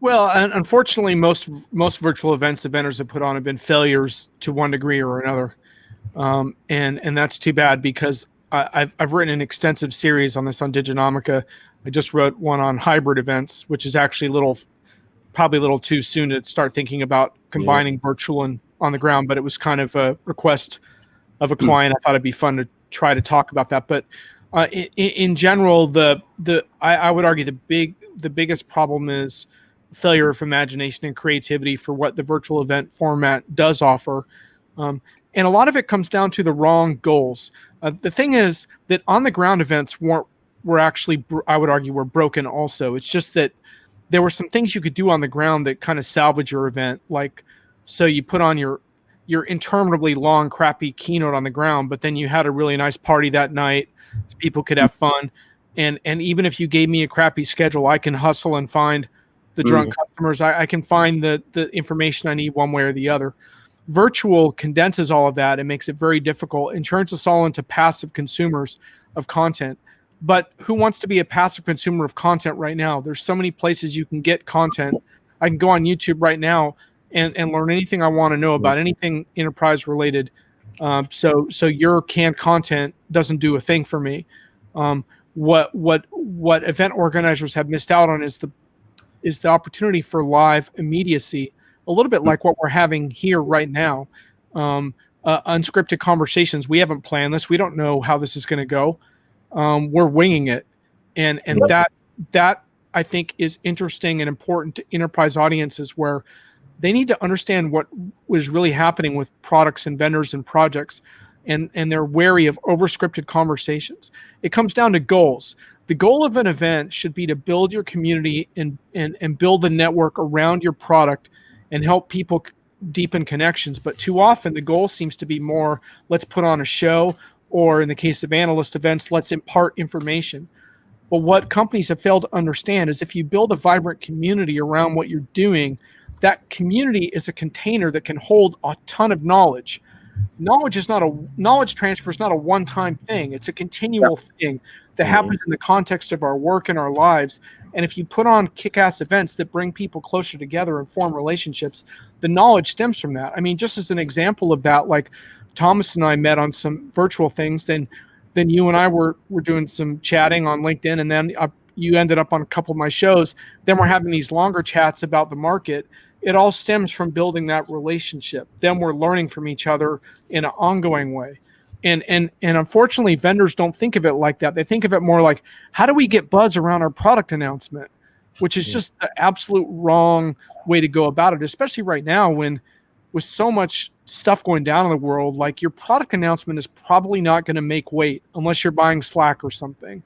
Well, and unfortunately, most virtual events the vendors have put on have been failures to one degree or another, and that's too bad because I've written an extensive series on this on Diginomica. I just wrote one on hybrid events, which is actually probably a little too soon to start thinking about Yeah. combining virtual and on the ground. But it was kind of a request of a client. I thought it'd be fun to try to talk about that. But in general, I would argue the biggest problem is failure of imagination and creativity for what the virtual event format does offer. And a lot of it comes down to the wrong goals. The thing is that on the ground events were actually, I would argue, were broken also. It's just that there were some things you could do on the ground that kind of salvage your event. Like, so you put on your interminably long, crappy keynote on the ground, but then you had a really nice party that night, so people could have fun. And even if you gave me a crappy schedule, I can hustle and find the drunk customers. I can find the information I need one way or the other. Virtual condenses all of that and makes it very difficult and turns us all into passive consumers of content. But who wants to be a passive consumer of content right now? There's so many places you can get content. I can go on YouTube right now and learn anything I want to know about anything enterprise related. So your canned content doesn't do a thing for me. What event organizers have missed out on is the opportunity for live immediacy, a little bit like what we're having here right now. Unscripted conversations. We haven't planned this. We don't know how this is going to go. We're winging it, and that I think is interesting and important to enterprise audiences where they need to understand what was really happening with products and vendors and projects, and they're wary of overscripted conversations. It comes down to goals. The goal of an event should be to build your community and build a network around your product and help people deepen connections. But too often the goal seems to be more, let's put on a show, or in the case of analyst events, let's impart information. But what companies have failed to understand is if you build a vibrant community around what you're doing, that community is a container that can hold a ton of knowledge. Knowledge transfer is not a one-time thing. It's a continual thing that happens in the context of our work and our lives. And if you put on kick-ass events that bring people closer together and form relationships, the knowledge stems from that. I mean, just as an example of that, like Thomas and I met on some virtual things, then you and I were doing some chatting on LinkedIn, and then you ended up on a couple of my shows. Then we're having these longer chats about the market. It all stems from building that relationship. Then we're learning from each other in an ongoing way. And unfortunately, vendors don't think of it like that. They think of it more like, how do we get buzz around our product announcement? Which is just the absolute wrong way to go about it, especially right now when with so much stuff going down in the world, like your product announcement is probably not going to make weight unless you're buying Slack or something.